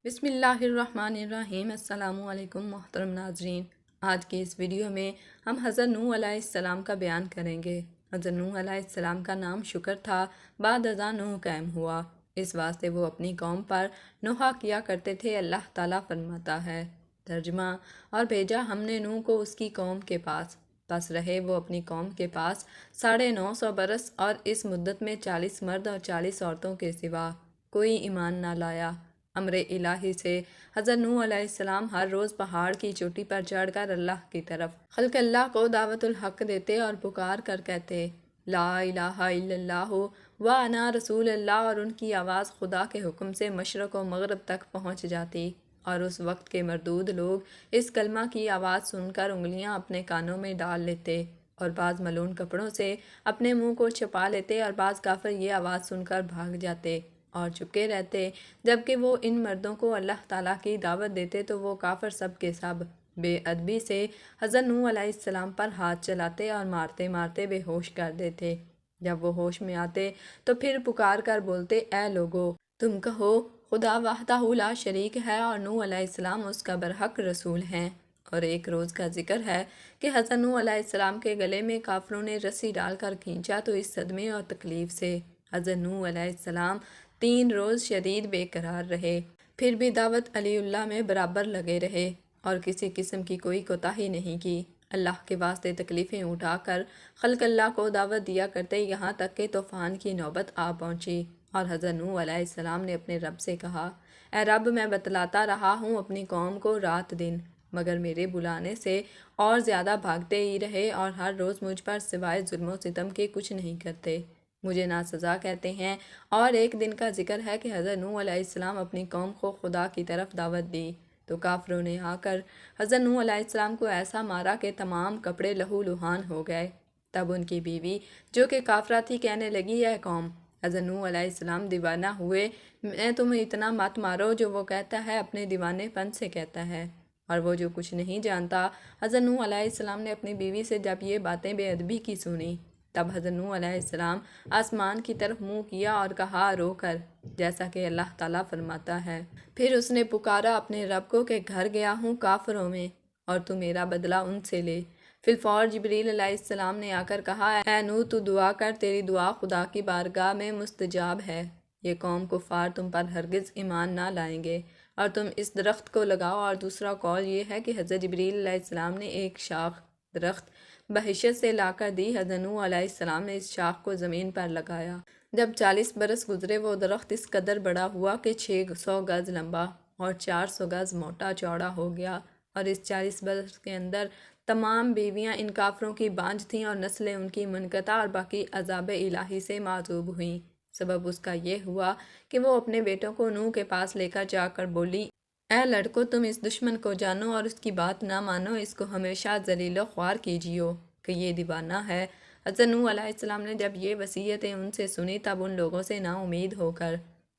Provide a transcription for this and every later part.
بسم اللہ الرحمن الرحیم۔ السلام علیکم محترم ناظرین، آج کی اس ویڈیو میں ہم حضرت نوح علیہ السلام کا بیان کریں گے۔ حضرت نوح علیہ السلام کا نام شکر تھا، بعد ازاں نوح قائم ہوا، اس واسطے وہ اپنی قوم پر نوحہ کیا کرتے تھے۔ اللہ تعالیٰ فرماتا ہے ترجمہ: اور بھیجا ہم نے نوح کو اس کی قوم کے پاس، پس رہے وہ اپنی قوم کے پاس 950 برس، اور اس مدت میں 40 مرد اور 40 عورتوں کے سوا کوئی ایمان نہ لایا۔ امر الہی سے حضرت نوح علیہ السلام ہر روز پہاڑ کی چوٹی پر چڑھ کر اللہ کی طرف خلق اللہ کو دعوت الحق دیتے اور پکار کر کہتے لا الہ الا اللہ وانا رسول اللہ، اور ان کی آواز خدا کے حکم سے مشرق و مغرب تک پہنچ جاتی، اور اس وقت کے مردود لوگ اس کلمہ کی آواز سن کر انگلیاں اپنے کانوں میں ڈال لیتے، اور بعض ملون کپڑوں سے اپنے منہ کو چھپا لیتے، اور بعض کافر یہ آواز سن کر بھاگ جاتے اور چپکے رہتے۔ جبکہ وہ ان مردوں کو اللہ تعالیٰ کی دعوت دیتے تو وہ کافر سب کے سب بے ادبی سے حضرت نوح علیہ السلام پر ہاتھ چلاتے اور مارتے مارتے بے ہوش کر دیتے۔ جب وہ ہوش میں آتے تو پھر پکار کر بولتے اے لوگو، تم کہو خدا وحدہ لا شریک ہے اور نوح علیہ السلام اس کا برحق رسول ہیں۔ اور ایک روز کا ذکر ہے کہ حضرت نوح علیہ السلام کے گلے میں کافروں نے رسی ڈال کر کھینچا تو اس صدمے اور تکلیف سے حضرت نوح علیہ السلام 3 روز شدید بے قرار رہے، پھر بھی دعوت علی اللہ میں برابر لگے رہے اور کسی قسم کی کوئی کوتاہی نہیں کی۔ اللہ کے واسطے تکلیفیں اٹھا کر خلق اللہ کو دعوت دیا کرتے، یہاں تک کہ طوفان کی نوبت آ پہنچی، اور حضرت نوح علیہ السلام نے اپنے رب سے کہا اے رب، میں بتلاتا رہا ہوں اپنی قوم کو رات دن، مگر میرے بلانے سے اور زیادہ بھاگتے ہی رہے، اور ہر روز مجھ پر سوائے ظلم و ستم کے کچھ نہیں کرتے، مجھے ناسزا کہتے ہیں۔ اور ایک دن کا ذکر ہے کہ حضرت نوح علیہ السلام اپنی قوم کو خدا کی طرف دعوت دی تو کافروں نے آ کر حضرت نوح علیہ السلام کو ایسا مارا کہ تمام کپڑے لہو لہان ہو گئے۔ تب ان کی بیوی جو کہ کافرہ تھی کہنے لگی اے قوم، حضرت نوح علیہ السلام دیوانہ ہوئے، میں تمہیں اتنا مت مارو جو وہ کہتا ہے اپنے دیوانے پن سے کہتا ہے، اور وہ جو کچھ نہیں جانتا۔ حضرت نوح علیہ السلام نے اپنی بیوی سے جب یہ باتیں بے ادبی کی سنی تب حضرت نوح علیہ السلام آسمان کی طرف منہ کیا اور کہا رو کر، جیسا کہ اللہ تعالیٰ فرماتا ہے پھر اس نے پکارا اپنے رب کو کہ گھر گیا ہوں کافروں میں، اور تو میرا بدلہ ان سے لے۔ فی الفور جبریل علیہ السلام نے آ کر کہا اے نوح، تو دعا کر، تیری دعا خدا کی بارگاہ میں مستجاب ہے، یہ قوم کفار تم پر ہرگز ایمان نہ لائیں گے، اور تم اس درخت کو لگاؤ۔ اور دوسرا قول یہ ہے کہ حضرت جبریل علیہ السلام نے ایک شاخ درخت بحشت سے لا کر دی، حضرت نوح علیہ السلام نے اس شاخ کو زمین پر لگایا۔ جب 40 برس گزرے وہ درخت اس قدر بڑا ہوا کہ 600 گز لمبا اور 400 گز موٹا چوڑا ہو گیا، اور اس 40 برس کے اندر تمام بیویاں ان کافروں کی بانجھ تھیں اور نسلیں ان کی منقطع اور باقی عذاب الہی سے معذوب ہوئیں۔ سبب اس کا یہ ہوا کہ وہ اپنے بیٹوں کو نوح کے پاس لے کر جا کر بولی اے لڑکو، تم اس دشمن کو جانو اور اس کی بات نہ مانو، اس کو ہمیشہ ذلیل و خوار کیجیو کہ یہ دیوانہ ہے۔ حضرت نوح علیہ السلام نے جب یہ وصیتیں ان سے سنی تب ان لوگوں سے نا امید ہو کر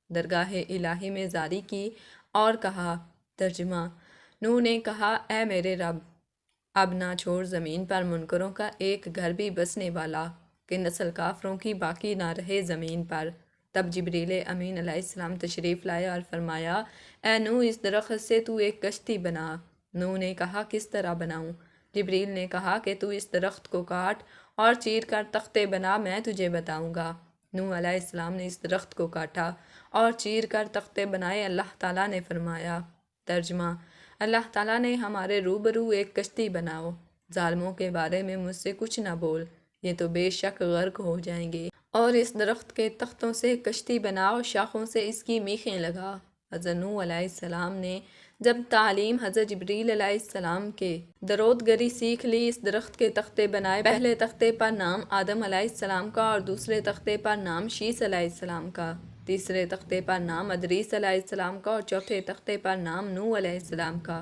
درگاہ الہی میں زاری کی اور کہا ترجمہ: نوح نے کہا اے میرے رب، اب نہ چھوڑ زمین پر منکروں کا ایک گھر بھی بسنے والا کہ نسل کافروں کی باقی نہ رہے زمین پر۔ تب جبریل امین علیہ السلام تشریف لائے اور فرمایا اے نوح، اس درخت سے تو ایک کشتی بنا۔ نوح نے کہا کس طرح بناؤں؟ جبریل نے کہا کہ تو اس درخت کو کاٹ اور چیر کر تختے بنا، میں تجھے بتاؤں گا۔ نوح علیہ السلام نے اس درخت کو کاٹا اور چیر کر تختے بنائے۔ اللہ تعالیٰ نے فرمایا ترجمہ: اللہ تعالیٰ نے ہمارے روبرو ایک کشتی بناؤ، ظالموں کے بارے میں مجھ سے کچھ نہ بول، یہ تو بے شک غرق ہو جائیں گے، اور اس درخت کے تختوں سے کشتی بناؤ، شاخوں سے اس کی میخیں لگا۔ حضرت نوح علیہ السلام نے جب تعلیم حضرت جبریل علیہ السلام کے درود گری سیکھ لی، اس درخت کے تختے بنائے۔ پہلے تختے پر نام آدم علیہ السلام کا، اور دوسرے تختے پر نام شیث علیہ السلام کا، تیسرے تختے پر نام ادریس علیہ السلام کا، اور چوتھے تختے پر نام نوح علیہ السلام کا،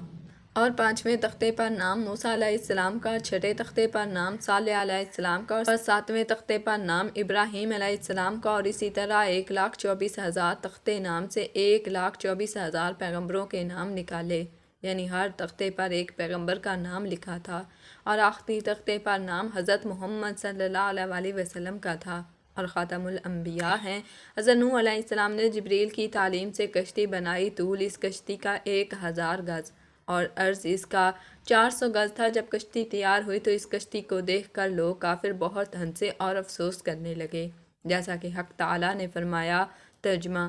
اور پانچویں تختے پر نام موسیٰ علیہ السلام کا، چھٹے تختے پر نام صالح علیہ السلام کا، اور ساتویں تختے پر نام ابراہیم علیہ السلام کا، اور اسی طرح 1,24,000 تختے نام سے 1,24,000 پیغمبروں کے نام نکالے، یعنی ہر تختے پر ایک پیغمبر کا نام لکھا تھا، اور آخری تختے پر نام حضرت محمد صلی اللہ علیہ وسلم کا تھا۔ اور خاتم الانبیاء ہیں۔ حضرت نوح علیہ السلام نے جبریل کی تعلیم سے کشتی بنائی۔ طول اس کشتی کا 1000 گز اور عرض اس کا 400 گز تھا۔ جب کشتی تیار ہوئی تو اس کشتی کو دیکھ کر لوگ کافر بہت ہنسے اور افسوس کرنے لگے، جیسا کہ حق تعالیٰ نے فرمایا۔ ترجمہ: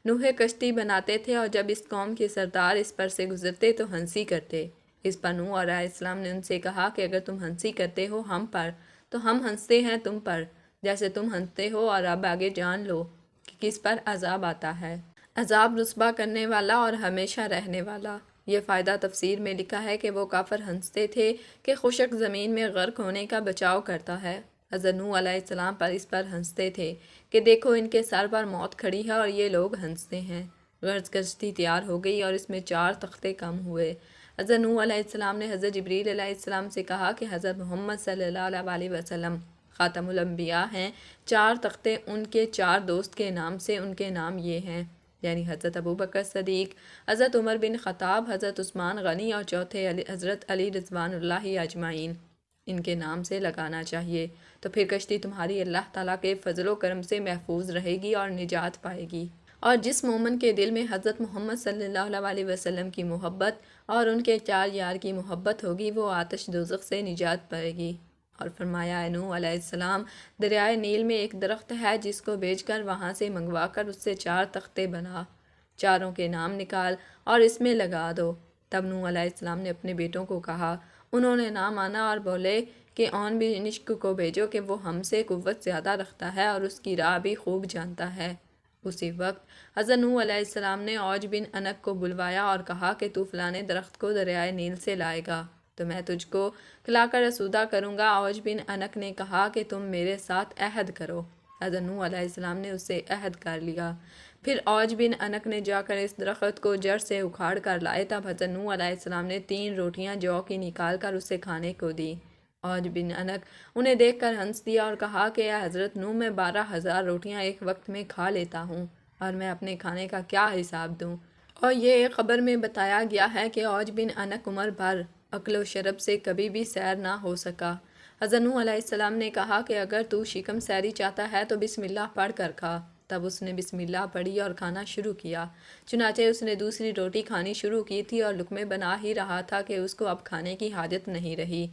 نوح کشتی بناتے تھے اور جب اس قوم کے سردار اس پر سے گزرتے تو ہنسی کرتے۔ اس پر نوح علیہ السلام نے ان سے کہا کہ اگر تم ہنسی کرتے ہو ہم پر تو ہم ہنستے ہیں تم پر جیسے تم ہنستے ہو، اور اب آگے جان لو کہ کس پر عذاب آتا ہے، عذاب رسوا کرنے والا اور ہمیشہ رہنے والا۔ یہ فائدہ تفسیر میں لکھا ہے کہ وہ کافر ہنستے تھے کہ خشک زمین میں غرق ہونے کا بچاؤ کرتا ہے۔ حضرت نوح علیہ السلام پر اس پر ہنستے تھے کہ دیکھو ان کے سر پر موت کھڑی ہے اور یہ لوگ ہنستے ہیں۔ غرض کشتی تیار ہو گئی اور اس میں 4 تختے کم ہوئے۔ حضرت نوح علیہ السلام نے حضرت جبریل علیہ السلام سے کہا کہ حضرت محمد صلی اللہ علیہ وسلم خاتم الانبیاء ہیں۔ 4 تختے ان کے 4 دوست کے نام سے، ان کے نام یہ ہیں، یعنی حضرت ابوبکر صدیق، حضرت عمر بن خطاب، حضرت عثمان غنی اور چوتھے حضرت علی رضوان اللہ اجمعین۔ ان کے نام سے لگانا چاہیے، تو پھر کشتی تمہاری اللہ تعالیٰ کے فضل و کرم سے محفوظ رہے گی اور نجات پائے گی۔ اور جس مومن کے دل میں حضرت محمد صلی اللہ علیہ وسلم کی محبت اور ان کے 4 یار کی محبت ہوگی وہ آتش دوزخ سے نجات پائے گی۔ اور فرمایا، اے نوح علیہ السلام، دریائے نیل میں ایک درخت ہے جس کو بیچ کر وہاں سے منگوا کر اس سے 4 تختے بنا، 4 کے نام نکال اور اس میں لگا دو۔ تب نوح علیہ السلام نے اپنے بیٹوں کو کہا، انہوں نے نہ مانا اور بولے کہ اون بھی نشک کو بھیجو کہ وہ ہم سے قوت زیادہ رکھتا ہے اور اس کی راہ بھی خوب جانتا ہے۔ اسی وقت حضرت نوح علیہ السلام نے عوج بن انق کو بلوایا اور کہا کہ تو فلانے درخت کو دریائے نیل سے لائے گا تو میں تجھ کو کھلا کر آسودہ کروں گا۔ عوج بن انق نے کہا کہ تم میرے ساتھ عہد کرو۔ حضرت نوح علیہ السلام نے اس سے عہد کر لیا۔ پھر عوج بن انق نے جا کر اس درخت کو جڑ سے اکھاڑ کر لائے۔ تب حضرت نوح علیہ السلام نے 3 روٹیاں جو کی نکال کر اسے کھانے کو دی۔ عوج بن انق انہیں دیکھ کر ہنس دیا اور کہا کہ اے حضرت نوح، میں 12,000 روٹیاں ایک وقت میں کھا لیتا ہوں اور میں اپنے کھانے کا کیا حساب دوں؟ اور یہ ایک خبر میں بتایا گیا ہے کہ عوج بن انق عمر بھر اکل و شرب سے کبھی بھی سیر نہ ہو سکا۔ حضرت نوح علیہ السلام نے کہا کہ اگر تو شکم سیری چاہتا ہے تو بسم اللہ پڑھ کر کھا۔ تب اس نے بسم اللہ پڑھی اور کھانا شروع کیا۔ چنانچہ اس نے دوسری روٹی کھانی شروع کی تھی اور لقمے بنا ہی رہا تھا کہ اس کو اب کھانے کی حاجت نہیں رہی،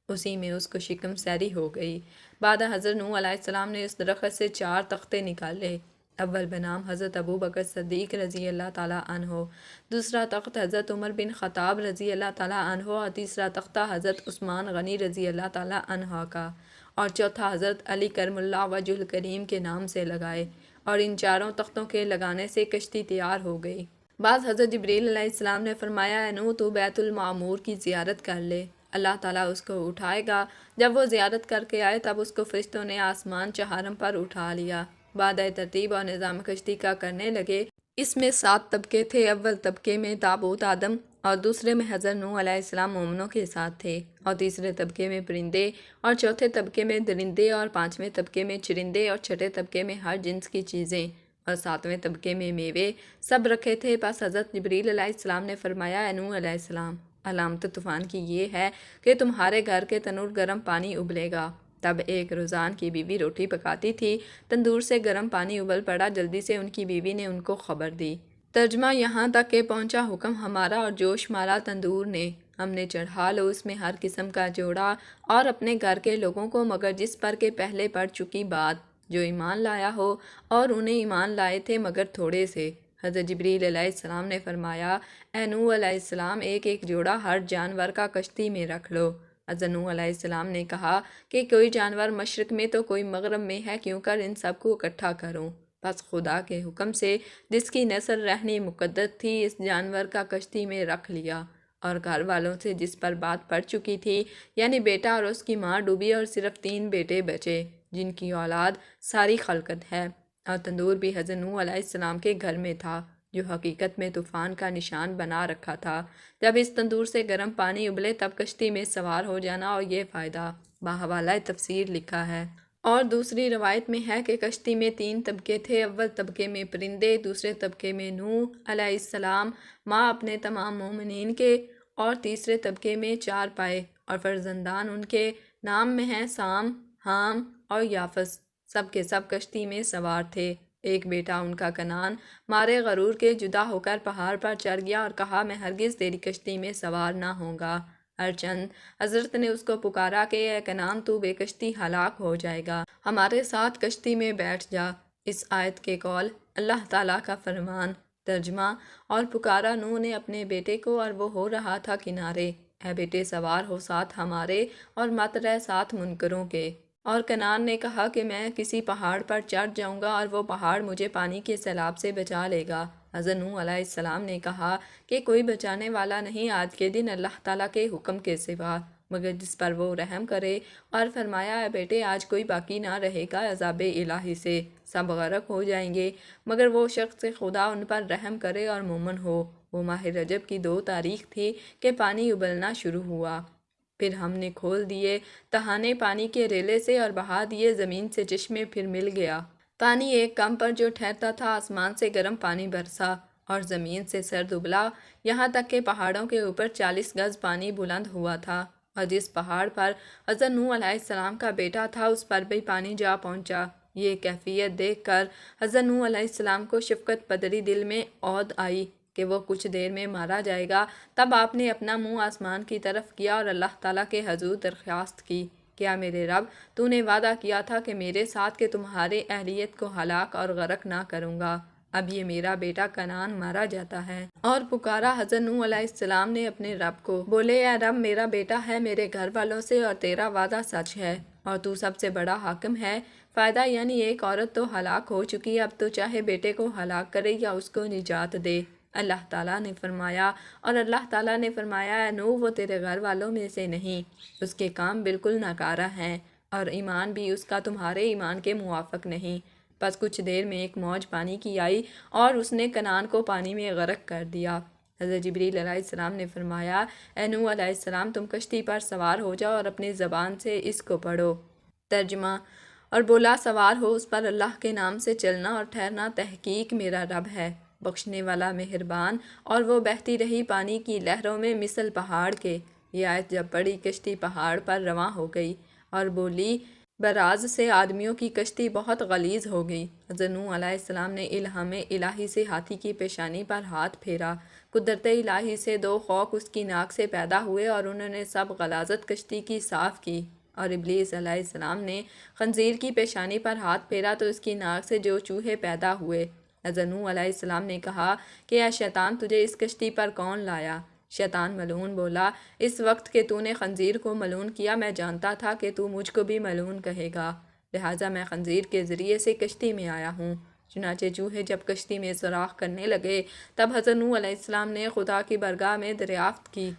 اسی میں اس کو شکم سیری ہو گئی۔ بعد حضرت نوح علیہ السلام نے اس درخت سے 4 تختے نکالے، اول بنام حضرت ابوبکر صدیق رضی اللہ تعالیٰ عنہ، دوسرا تخت حضرت عمر بن خطاب رضی اللہ تعالیٰ عنہ اور تیسرا تختہ حضرت عثمان غنی رضی اللہ تعالیٰ عنہ کا، اور چوتھا حضرت علی کرم اللہ وجہ الکریم کے نام سے لگائے، اور ان 4 تختوں کے لگانے سے کشتی تیار ہو گئی۔ بعد حضرت جبریل علیہ السلام نے فرمایا، اے نوح، تو بیت المعمور کی زیارت کر لے، اللہ تعالیٰ اس کو اٹھائے گا۔ جب وہ زیارت کر کے آئے تب اس کو فرشتوں نے آسمان چہارم پر اٹھا لیا۔ بعد ترتیب اور نظام کشتی کا کرنے لگے۔ اس میں 7 طبقے تھے۔ اول طبقے میں تابوت آدم اور دوسرے میں حضرت نوح علیہ السلام مومنوں کے ساتھ تھے، اور تیسرے طبقے میں پرندے، اور چوتھے طبقے میں درندے، اور 5ویں طبقے میں چرندے، اور چھٹے طبقے میں ہر جنس کی چیزیں، اور 7ویں طبقے میں میوے سب رکھے تھے۔ پس حضرت جبریل علیہ السلام نے فرمایا، اے نوح علیہ السلام، علامت طوفان کی یہ ہے کہ تمہارے گھر کے تنور گرم پانی ابلے گا۔ تب ایک روزان کی بیوی روٹی پکاتی تھی، تندور سے گرم پانی ابل پڑا، جلدی سے ان کی بیوی نے ان کو خبر دی۔ ترجمہ یہاں تک کہ پہنچا حکم ہمارا اور جوش مارا تندور نے، ہم نے چڑھا لو اس میں ہر قسم کا جوڑا اور اپنے گھر کے لوگوں کو، مگر جس پر کہ پہلے پڑ چکی بات، جو ایمان لایا ہو، اور انہیں ایمان لائے تھے مگر تھوڑے سے۔ حضرت جبریل علیہ السلام نے فرمایا، اے نوح علیہ السلام، ایک ایک جوڑا ہر جانور کا کشتی میں رکھ لو۔ حضرت نوح علیہ السلام نے کہا کہ کوئی جانور مشرق میں تو کوئی مغرب میں ہے، کیوں کر ان سب کو اکٹھا کروں؟ پس خدا کے حکم سے جس کی نسل رہنی مقدر تھی اس جانور کا کشتی میں رکھ لیا، اور گھر والوں سے جس پر بات پڑ چکی تھی، یعنی بیٹا اور اس کی ماں ڈوبی، اور صرف 3 بیٹے بچے جن کی اولاد ساری خلقت ہے۔ اور تندور بھی حضرت نوح علیہ السلام کے گھر میں تھا، جو حقیقت میں طوفان کا نشان بنا رکھا تھا۔ جب اس تندور سے گرم پانی ابلے تب کشتی میں سوار ہو جانا، اور یہ فائدہ باحوالہ تفسیر لکھا ہے۔ اور دوسری روایت میں ہے کہ کشتی میں 3 طبقے تھے، اول طبقے میں پرندے، دوسرے طبقے میں نوح علیہ السلام ماں اپنے تمام مومنین کے، اور تیسرے طبقے میں 4 پائے اور فرزندان ان کے، نام میں ہیں سام، حام اور یافس۔ سب کے سب کشتی میں سوار تھے۔ ایک بیٹا ان کا کنعان مارے غرور کے جدا ہو کر پہاڑ پر چڑھ گیا اور کہا، میں ہرگز تیری کشتی میں سوار نہ ہوں گا۔ ارچند حضرت نے اس کو پکارا کہ اے کنعان، تو بے کشتی ہلاک ہو جائے گا، ہمارے ساتھ کشتی میں بیٹھ جا۔ اس آیت کے قول اللہ تعالیٰ کا فرمان۔ ترجمہ: اور پکارا نوح نے اپنے بیٹے کو اور وہ ہو رہا تھا کنارے، اے بیٹے سوار ہو ساتھ ہمارے اور مت رہ ساتھ منکروں کے۔ اور کنعان نے کہا کہ میں کسی پہاڑ پر چڑھ جاؤں گا اور وہ پہاڑ مجھے پانی کے سیلاب سے بچا لے گا۔ حضرت نوح علیہ السلام نے کہا کہ کوئی بچانے والا نہیں آج کے دن اللہ تعالیٰ کے حکم کے سوا، مگر جس پر وہ رحم کرے، اور فرمایا، اے بیٹے آج کوئی باقی نہ رہے گا عذاب الہی سے، سب غرق ہو جائیں گے مگر وہ شخص خدا ان پر رحم کرے اور مومن ہو۔ وہ ماہ رجب کی 2 تاریخ تھی کہ پانی ابلنا شروع ہوا۔ پھر ہم نے کھول دیے تہانے پانی کے ریلے سے اور بہا دیے زمین سے چشمے، پھر مل گیا پانی ایک کم پر جو ٹھہرتا تھا۔ آسمان سے گرم پانی برسا اور زمین سے سرد ابلا، یہاں تک کہ پہاڑوں کے اوپر 40 گز پانی بلند ہوا تھا، اور جس پہاڑ پر حضرت نوح علیہ السلام کا بیٹا تھا اس پر بھی پانی جا پہنچا۔ یہ کیفیت دیکھ کر حضرت نوح علیہ السلام کو شفقت پدری دل میں عود آئی کہ وہ کچھ دیر میں مارا جائے گا۔ تب آپ نے اپنا منہ آسمان کی طرف کیا اور اللہ تعالیٰ کے حضور درخواست کی، کیا میرے رب، تو نے وعدہ کیا تھا کہ میرے ساتھ کہ تمہارے اہلیت کو ہلاک اور غرق نہ کروں گا، اب یہ میرا بیٹا کنعان مارا جاتا ہے۔ اور پکارا حضرت نوح علیہ السلام نے اپنے رب کو، بولے، اے رب، میرا بیٹا ہے میرے گھر والوں سے اور تیرا وعدہ سچ ہے اور تو سب سے بڑا حاکم ہے۔ فائدہ یعنی ایک عورت تو ہلاک ہو چکی، اب تو چاہے بیٹے کو ہلاک کرے یا اس کو نجات دے۔ اللہ تعالیٰ نے فرمایا، اور اللہ تعالیٰ نے فرمایا، اے نوح، وہ تیرے گھر والوں میں سے نہیں، اس کے کام بالکل ناکارہ ہیں اور ایمان بھی اس کا تمہارے ایمان کے موافق نہیں۔ بس کچھ دیر میں ایک موج پانی کی آئی اور اس نے کنعان کو پانی میں غرق کر دیا۔ حضرت جبریل علیہ السلام نے فرمایا، اے نوح علیہ السلام، تم کشتی پر سوار ہو جاؤ اور اپنی زبان سے اس کو پڑھو۔ ترجمہ: اور بولا، سوار ہو اس پر اللہ کے نام سے چلنا اور ٹھہرنا، تحقیق میرا رب ہے بخشنے والا مہربان۔ اور وہ بہتی رہی پانی کی لہروں میں مثل پہاڑ کے۔ یہ آیت جب پڑھی، کشتی پہاڑ پر رواں ہو گئی اور بولی، براز سے آدمیوں کی کشتی بہت غلیظ ہو گئی۔ حضرت نوح علیہ السلام نے الہام الہی سے ہاتھی کی پیشانی پر ہاتھ پھیرا، قدرت الہی سے 2 خوک اس کی ناک سے پیدا ہوئے اور انہوں نے سب غلاظت کشتی کی صاف کی۔ اور ابلیس علیہ السلام نے خنزیر کی پیشانی پر ہاتھ پھیرا تو اس کی ناک سے جو چوہے پیدا ہوئے۔ حضرت نوح علیہ السلام نے کہا کہ اے شیطان، تجھے اس کشتی پر کون لایا؟ شیطان ملعون بولا، اس وقت کہ تو نے خنزیر کو ملعون کیا میں جانتا تھا کہ تو مجھ کو بھی ملعون کہے گا، لہٰذا میں خنزیر کے ذریعے سے کشتی میں آیا ہوں۔ چنانچہ چوہے جب کشتی میں سوراخ کرنے لگے تب حضرت نوح علیہ السلام نے خدا کی بارگاہ میں فریاد کی۔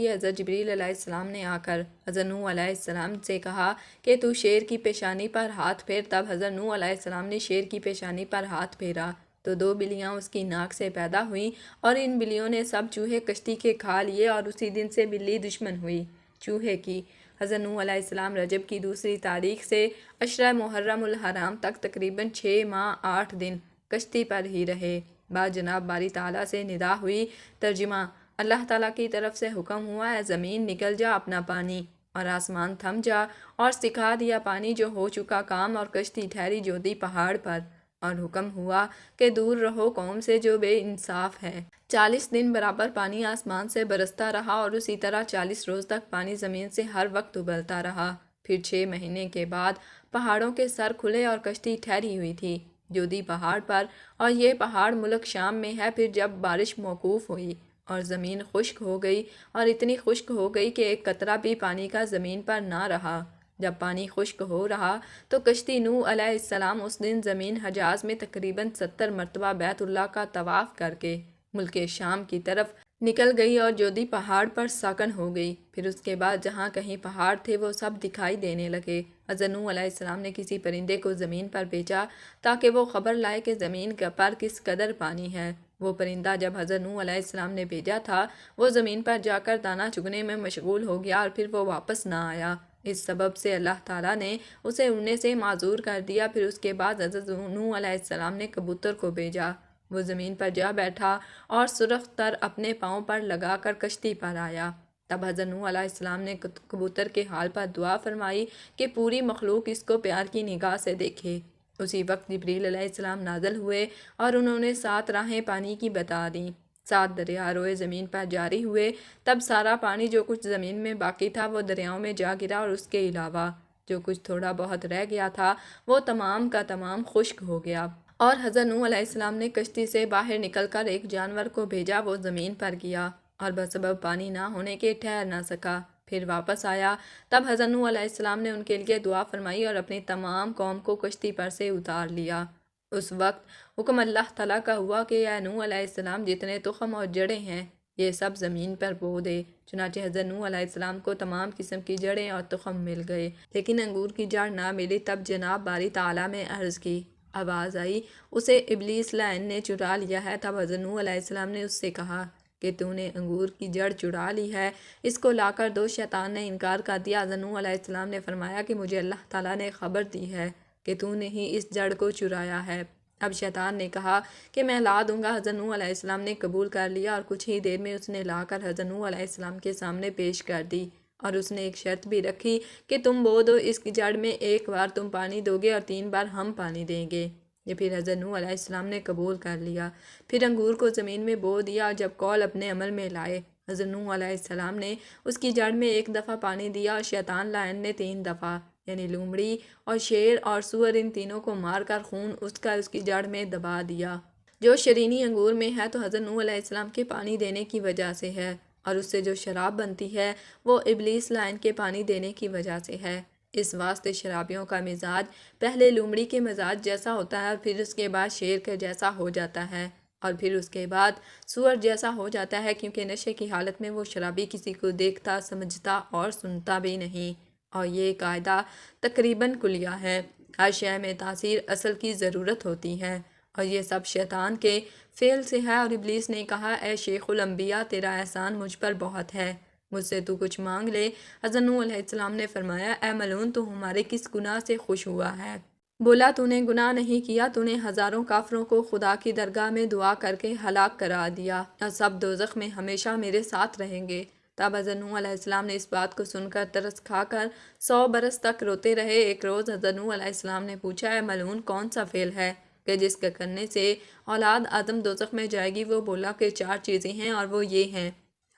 حضرت جبریل علیہ السلام نے آ کر حضرت نوح علیہ السلام سے کہا کہ تو شیر کی پیشانی پر ہاتھ پھیر۔ تب حضرت نوح علیہ السلام نے شیر کی پیشانی پر ہاتھ پھیرا تو 2 بلیاں اس کی ناک سے پیدا ہوئیں اور ان بلیوں نے سب چوہے کشتی کے کھا لیے اور اسی دن سے بلی دشمن ہوئی چوہے کی۔ حضرت نوح علیہ السلام رجب کی 2 تاریخ سے عشرہ محرم الحرام تک تقریباً 6 ماہ 8 دن کشتی پر ہی رہے۔ بعد جناب باری تعالیٰ سے ندا ہوئی۔ ترجمہ: اللہ تعالیٰ کی طرف سے حکم ہوا، اے زمین نکل جا اپنا پانی، اور آسمان تھم جا، اور سکھا دیا پانی جو ہو چکا کام، اور کشتی ٹھہری جودی پہاڑ پر، اور حکم ہوا کہ دور رہو قوم سے جو بے انصاف ہے۔ 40 دن برابر پانی آسمان سے برستا رہا اور اسی طرح 40 روز تک پانی زمین سے ہر وقت ابلتا رہا۔ پھر 6 مہینے کے بعد پہاڑوں کے سر کھلے اور کشتی ٹھہری ہوئی تھی جودی پہاڑ پر، اور یہ پہاڑ ملک شام میں ہے۔ پھر جب بارش موقوف ہوئی اور زمین خشک ہو گئی، اور اتنی خشک ہو گئی کہ ایک قطرہ بھی پانی کا زمین پر نہ رہا، جب پانی خشک ہو رہا تو کشتی نوح علیہ السلام اس دن زمین حجاز میں تقریباً 70 مرتبہ بیت اللہ کا طواف کر کے ملک شام کی طرف نکل گئی اور جودی پہاڑ پر ساکن ہو گئی۔ پھر اس کے بعد جہاں کہیں پہاڑ تھے وہ سب دکھائی دینے لگے۔ حضرت نوح علیہ السلام نے کسی پرندے کو زمین پر بھیجا تاکہ وہ خبر لائے کہ زمین پر کس قدر پانی ہے۔ وہ پرندہ جب حضرت نوح علیہ السلام نے بھیجا تھا وہ زمین پر جا کر دانہ چگنے میں مشغول ہو گیا اور پھر وہ واپس نہ آیا۔ اس سبب سے اللہ تعالیٰ نے اسے اڑنے سے معذور کر دیا۔ پھر اس کے بعد حضرت نوح علیہ السلام نے کبوتر کو بھیجا، وہ زمین پر جا بیٹھا اور سرخ تر اپنے پاؤں پر لگا کر کشتی پر آیا۔ تب حضرت نوح علیہ السلام نے کبوتر کے حال پر دعا فرمائی کہ پوری مخلوق اس کو پیار کی نگاہ سے دیکھے۔ اسی وقت جبریل علیہ السلام نازل ہوئے اور انہوں نے 7 راہیں پانی کی بتا دیں۔ 7 دریا روئے زمین پر جاری ہوئے، تب سارا پانی جو کچھ زمین میں باقی تھا وہ دریاؤں میں جا گرا، اور اس کے علاوہ جو کچھ تھوڑا بہت رہ گیا تھا وہ تمام کا تمام خشک ہو گیا۔ اور حضرت نوح علیہ السلام نے کشتی سے باہر نکل کر ایک جانور کو بھیجا، وہ زمین پر گیا اور بسبب پانی نہ ہونے کے ٹھہر نہ سکا، پھر واپس آیا۔ تب حضرت نوح علیہ السلام نے ان کے لیے دعا فرمائی اور اپنی تمام قوم کو کشتی پر سے اتار لیا۔ اس وقت حکم اللہ تعالیٰ کا ہوا کہ اے نوح علیہ السلام، جتنے تخم اور جڑیں ہیں یہ سب زمین پر بو دے۔ چنانچہ حضرت نوح علیہ السلام کو تمام قسم کی جڑیں اور تخم مل گئے، لیکن انگور کی جڑ نہ ملی۔ تب جناب باری تعالیٰ میں عرض کی، آواز آئی، اسے ابلیس لعین نے چرا لیا ہے۔ تب حضرت نوح علیہ السلام نے اس سے کہا کہ تو نے انگور کی جڑ چرا لی ہے، اس کو لا کر دو۔ شیطان نے انکار کر دیا۔ حضرت نوح علیہ السلام نے فرمایا کہ مجھے اللہ تعالیٰ نے خبر دی ہے کہ تو نے ہی اس جڑ کو چرایا ہے۔ اب شیطان نے کہا کہ میں لا دوں گا۔ حضرت نوح علیہ السلام نے قبول کر لیا، اور کچھ ہی دیر میں اس نے لا کر حضرت نوح علیہ السلام کے سامنے پیش کر دی، اور اس نے ایک شرط بھی رکھی کہ تم بو دو، اس کی جڑ میں 1 بار تم پانی دو گے اور 3 بار ہم پانی دیں گے۔ یہ پھر حضرت نوح علیہ السلام نے قبول کر لیا، پھر انگور کو زمین میں بو دیا، اور جب قول اپنے عمل میں لائے، حضرت نوح علیہ السلام نے اس کی جڑ میں 1 دفعہ پانی دیا، اور شیطان لعین نے 3 دفعہ، یعنی لومڑی اور شیر اور سور، ان تینوں کو مار کر خون اس کی جڑ میں دبا دیا۔ جو شرینی انگور میں ہے تو حضرت نوح علیہ السلام کے پانی دینے کی وجہ سے ہے، اور اس سے جو شراب بنتی ہے وہ ابلیس لعین کے پانی دینے کی وجہ سے ہے۔ اس واسطے شرابیوں کا مزاج پہلے لومڑی کے مزاج جیسا ہوتا ہے، اور پھر اس کے بعد شیر کے جیسا ہو جاتا ہے، اور پھر اس کے بعد سور جیسا ہو جاتا ہے، کیونکہ نشے کی حالت میں وہ شرابی کسی کو دیکھتا، سمجھتا اور سنتا بھی نہیں۔ اور یہ قاعدہ تقریباً کلیہ ہے، ہر شے میں تاثیر اصل کی ضرورت ہوتی ہے، اور یہ سب شیطان کے فعل سے ہے۔ اور ابلیس نے کہا، اے شیخ الانبیاء، تیرا احسان مجھ پر بہت ہے، مجھ سے تو کچھ مانگ لے۔ حضرت نوح علیہ السلام نے فرمایا، اے ملعون، تو ہمارے کس گناہ سے خوش ہوا ہے؟ بولا، تو نے گناہ نہیں کیا، تو نے ہزاروں کافروں کو خدا کی درگاہ میں دعا کر کے ہلاک کرا دیا، اور سب دوزخ میں ہمیشہ میرے ساتھ رہیں گے۔ تب حضرت نوح علیہ السلام نے اس بات کو سن کر ترس کھا کر 100 برس تک روتے رہے۔ ایک روز حضرت نوح علیہ السلام نے پوچھا، اے ملعون، کون سا فعل ہے کہ جس کے کرنے سے اولاد آدم دوزخ میں جائے گی؟ وہ بولا کہ 4 چیزیں ہیں، اور وہ یہ ہیں: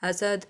حسد،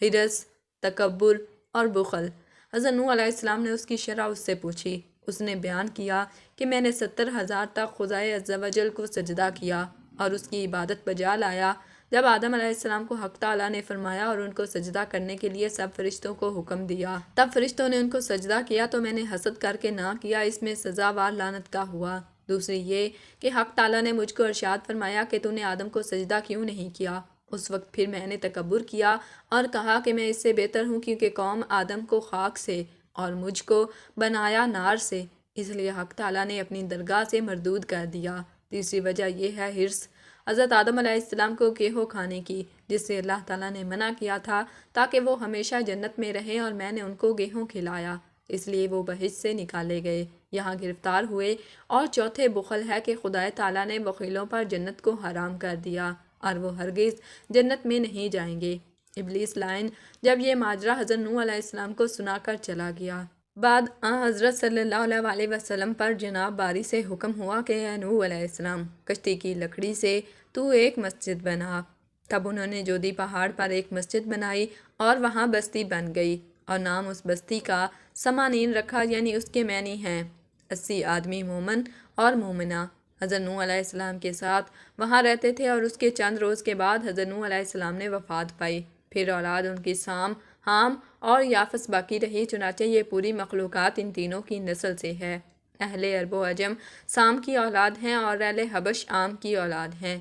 حرص، تکبر اور بخل۔ حضرت نوح علیہ السلام نے اس کی شرح اس سے پوچھی۔ اس نے بیان کیا کہ میں نے 70,000 تک خدائے عز و جل کو سجدہ کیا اور اس کی عبادت بجا لایا۔ جب آدم علیہ السلام کو حق تعالیٰ نے فرمایا اور ان کو سجدہ کرنے کے لیے سب فرشتوں کو حکم دیا، تب فرشتوں نے ان کو سجدہ کیا تو میں نے حسد کر کے نہ کیا، اس میں سزاوار لعنت کا ہوا۔ دوسری یہ کہ حق تعالیٰ نے مجھ کو ارشاد فرمایا کہ تو نے آدم کو سجدہ کیوں نہیں کیا؟ اس وقت پھر میں نے تکبر کیا اور کہا کہ میں اس سے بہتر ہوں، کیونکہ قوم آدم کو خاک سے اور مجھ کو بنایا نار سے، اس لیے حق تعالیٰ نے اپنی درگاہ سے مردود کر دیا۔ تیسری وجہ یہ ہے حرص، حضرت آدم علیہ السلام کو گیہوں کھانے کی، جس سے اللہ تعالیٰ نے منع کیا تھا تاکہ وہ ہمیشہ جنت میں رہیں، اور میں نے ان کو گیہوں کھلایا، اس لیے وہ بہشت سے نکالے گئے، یہاں گرفتار ہوئے۔ اور چوتھے بخل ہے کہ خدائے تعالیٰ نے بخیلوں پر جنت کو حرام کر دیا، اور وہ ہرگز جنت میں نہیں جائیں گے۔ ابلیس لعین جب یہ ماجرا حضرت نوح علیہ السلام کو سنا کر چلا گیا، بعد حضرت صلی اللہ علیہ وسلم پر جناب باری سے حکم ہوا کہ اے نوح علیہ السلام، کشتی کی لکڑی سے تو ایک مسجد بنا۔ تب انہوں نے جودی پہاڑ پر ایک مسجد بنائی اور وہاں بستی بن گئی، اور نام اس بستی کا سمانین رکھا، یعنی اس کے معنی ہیں 80 آدمی مومن اور مومنہ۔ حضرت نوح علیہ السلام کے ساتھ وہاں رہتے تھے، اور اس کے چند روز کے بعد حضرت نوح علیہ السلام نے وفات پائی، پھر اولاد ان کی سام، حام اور یافس باقی رہی۔ چنانچہ یہ پوری مخلوقات ان تینوں کی نسل سے ہے۔ اہل عرب و عجم سام کی اولاد ہیں، اور اہل حبش عام کی اولاد ہیں،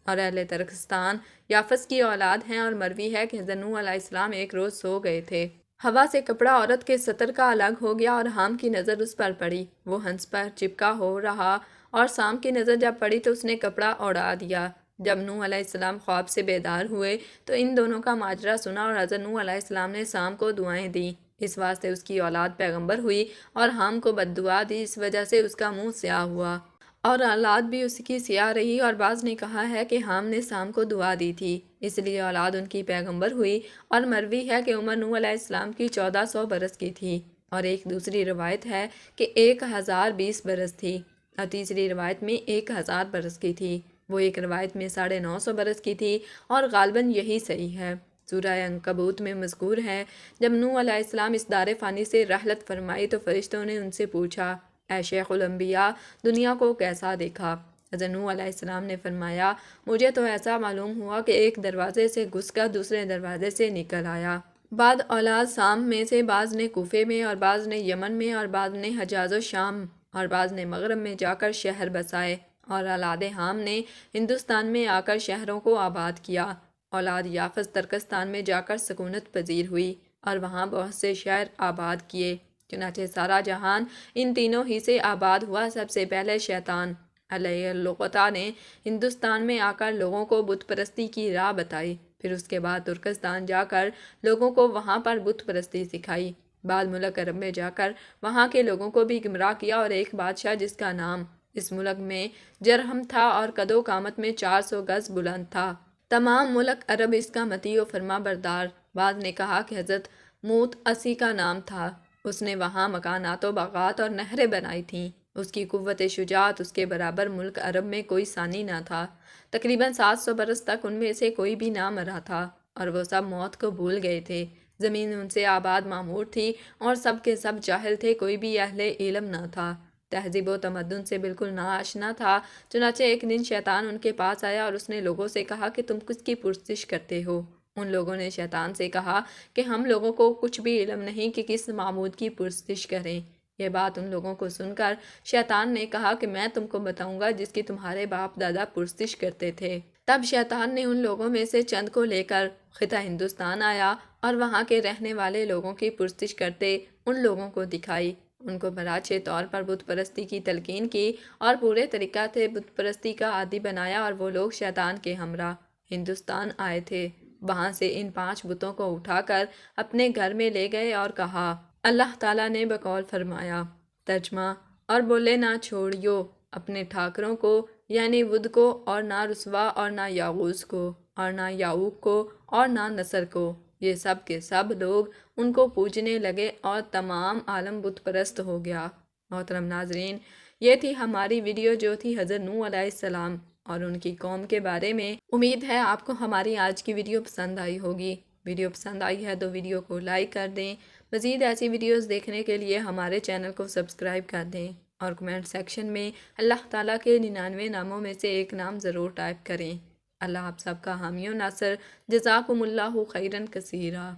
اور اہل ترکستان یافس کی اولاد ہیں۔ اور مروی ہے کہ حضرت نوح علیہ السلام ایک روز سو گئے تھے، ہوا سے کپڑا عورت کے سطر کا الگ ہو گیا، اور حام کی نظر اس پر پڑی، وہ ہنس پر چپکا ہو رہا، اور سام کی نظر جب پڑی تو اس نے کپڑا اڑا دیا۔ جب نوح علیہ السلام خواب سے بیدار ہوئے تو ان دونوں کا ماجرا سنا، اور حضرت نوح علیہ السلام نے سام کو دعائیں دیں، اس واسطے اس کی اولاد پیغمبر ہوئی، اور حام کو بد دعا دی، اس وجہ سے اس کا منہ سیاہ ہوا، اور اولاد بھی اس کی سیاہ رہی، اور بعض نے کہا ہے کہ حام نے سام کو دعا دی تھی، اس لیے اولاد ان کی پیغمبر ہوئی، اور مروی ہے کہ عمر نوح علیہ السلام کی 1400 برس کی تھی، اور ایک دوسری روایت ہے کہ 1020 برس تھی، اور تیسری روایت میں 1000 برس کی تھی، وہ ایک روایت میں 950 برس کی تھی، اور غالباً یہی صحیح ہے۔ سورہ عنکبوت میں مذکور ہے، جب نوح علیہ السلام اس دار فانی سے رحلت فرمائی تو فرشتوں نے ان سے پوچھا، اے شیخ الانبیاء، دنیا کو کیسا دیکھا؟ حضرت نوح علیہ السلام نے فرمایا، مجھے تو ایسا معلوم ہوا کہ ایک دروازے سے گھس کر دوسرے دروازے سے نکل آیا۔ بعد اولاد شام میں سے بعض نے کوفے میں، اور بعض نے یمن میں، اور بعض نے حجاز و شام، اور بعض نے مغرب میں جا کر شہر بسائے، اور اولاد حام نے ہندوستان میں آ کر شہروں کو آباد کیا۔ اولاد یافس ترکستان میں جا کر سکونت پذیر ہوئی، اور وہاں بہت سے شہر آباد کیے۔ چنانچہ سارا جہان ان تینوں ہی سے آباد ہوا۔ سب سے پہلے شیطان علیہ اللعنۃ نے ہندوستان میں آ کر لوگوں کو بت پرستی کی راہ بتائی، پھر اس کے بعد ترکستان جا کر لوگوں کو وہاں پر بت پرستی سکھائی، بعد ملک عرب میں جا کر وہاں کے لوگوں کو بھی گمراہ کیا، اور ایک بادشاہ جس کا نام اس ملک میں جرہم تھا اور قد و قامت میں 400 گز بلند تھا، تمام ملک عرب اس کا مطیع و فرما بردار۔ بعد نے کہا کہ حضرت موت اسی کا نام تھا، اس نے وہاں مکانات و باغات اور نہریں بنائی تھیں، اس کی قوت شجاعت اس کے برابر ملک عرب میں کوئی ثانی نہ تھا۔ تقریباً 700 برس تک ان میں سے کوئی بھی نہ مرا تھا، اور وہ سب موت کو بھول گئے تھے۔ زمین ان سے آباد معمور تھی، اور سب کے سب جاہل تھے، کوئی بھی اہل علم نہ تھا، تہذیب و تمدن سے بالکل ناآشنا تھا۔ چنانچہ ایک دن شیطان ان کے پاس آیا، اور اس نے لوگوں سے کہا کہ تم کس کی پرستش کرتے ہو؟ ان لوگوں نے شیطان سے کہا کہ ہم لوگوں کو کچھ بھی علم نہیں کہ کس معبود کی پرستش کریں۔ یہ بات ان لوگوں کو سن کر شیطان نے کہا کہ میں تم کو بتاؤں گا جس کی تمہارے باپ دادا پرستش کرتے تھے۔ تب شیطان نے ان لوگوں میں سے چند کو لے کر خطہ ہندوستان آیا، اور وہاں کے رہنے والے لوگوں کی پرستش کرتے ان لوگوں کو دکھائی، ان کو براچے طور پر بت پرستی کی تلقین کی، اور پورے طریقہ سے بت پرستی کا عادی بنایا، اور وہ لوگ شیطان کے ہمراہ ہندوستان آئے تھے۔ وہاں سے ان 5 بتوں کو اٹھا کر اپنے گھر میں لے گئے اور کہا، اللہ تعالیٰ نے بقول فرمایا، ترجمہ، اور بولے نہ چھوڑیو اپنے ٹھاکروں کو، یعنی ود کو، اور نہ رسوا، اور نہ یاغوث کو، اور نہ یعوق کو، اور نہ نصر کو۔ یہ سب کے سب لوگ ان کو پوجنے لگے، اور تمام عالم بت پرست ہو گیا۔ محترم ناظرین، یہ تھی ہماری ویڈیو جو تھی حضرت نوح علیہ السلام اور ان کی قوم کے بارے میں۔ امید ہے آپ کو ہماری آج کی ویڈیو پسند آئی ہوگی۔ ویڈیو پسند آئی ہے تو ویڈیو کو لائک کر دیں۔ مزید ایسی ویڈیوز دیکھنے کے لیے ہمارے چینل کو سبسکرائب کر دیں، اور کمنٹ سیکشن میں اللہ تعالیٰ کے 99 ناموں میں سے ایک نام ضرور ٹائپ کریں۔ اللہ آپ سب کا حامی و ناصر، جزاکم اللہ خیراً کثیرا۔